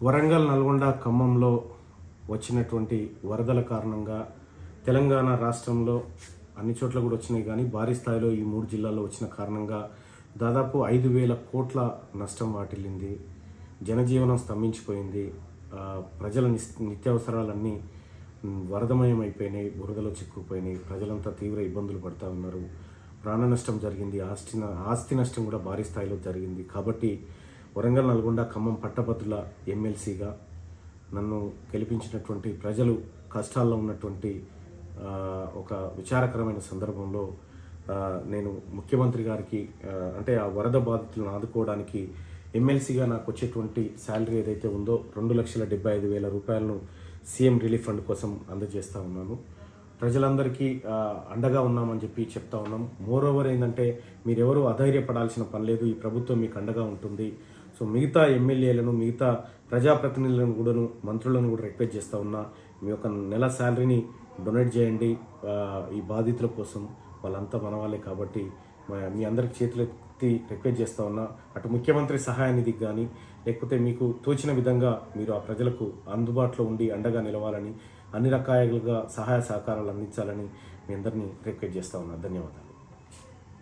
వరంగల్, నల్గొండ, ఖమ్మంలో వచ్చినటువంటి వరదల కారణంగా తెలంగాణ రాష్ట్రంలో అన్ని చోట్ల కూడా వచ్చినాయి, కానీ భారీ స్థాయిలో ఈ 3 జిల్లాల్లో వచ్చిన కారణంగా దాదాపు 5,000 కోట్ల నష్టం వాటిల్లింది. జనజీవనం స్తంభించిపోయింది. ప్రజల నిత్యావసరాలన్నీ వరదమయం అయిపోయినాయి, బురదలో చిక్కుపోయినాయి. ప్రజలంతా తీవ్ర ఇబ్బందులు పడుతూ ఉన్నారు. ప్రాణ నష్టం జరిగింది, ఆస్తి నష్టం కూడా భారీ స్థాయిలో జరిగింది. కాబట్టి వరంగల్, నల్గొండ, ఖమ్మం పట్టభద్రుల ఎమ్మెల్సీగా నన్ను గెలిపించినటువంటి ప్రజలు కష్టాల్లో ఉన్నటువంటి ఒక విచారకరమైన సందర్భంలో నేను ముఖ్యమంత్రి గారికి అంటే ఆ వరద బాధితులను ఆదుకోవడానికి ఎమ్మెల్సీగా నాకు వచ్చేటువంటి శాలరీ ఏదైతే ఉందో 2,75,000 రూపాయలను సీఎం రిలీఫ్ ఫండ్ కోసం అందజేస్తూ ఉన్నాను. ప్రజలందరికీ అండగా ఉన్నామని చెప్పి చెప్తా ఉన్నాం. మోరోవర్ ఏంటంటే మీరెవరూ అధైర్యపడాల్సిన పని లేదు, ఈ ప్రభుత్వం మీకు అండగా ఉంటుంది. సో మిగతా ఎమ్మెల్యేలను, మిగతా ప్రజాప్రతినిధులను కూడా, మంత్రులను కూడా రిక్వెస్ట్ చేస్తూ ఉన్నా, మీ యొక్క నెల శాలరీని డొనేట్ చేయండి ఈ బాధితుల కోసం. వాళ్ళంతా మన వాళ్ళే కాబట్టి మీ అందరికి చేతులెత్తి రిక్వెస్ట్ చేస్తూ ఉన్నా. అటు ముఖ్యమంత్రి సహాయ నిధికి కానీ, లేకపోతే మీకు తోచిన విధంగా మీరు ఆ ప్రజలకు అందుబాటులో ఉండి అండగా నిలవాలని, అన్ని రకాలుగా సహాయ సహకారాలు అందించాలని మీ అందరినీ రిక్వెస్ట్ చేస్తూ ఉన్నా. ధన్యవాదాలు.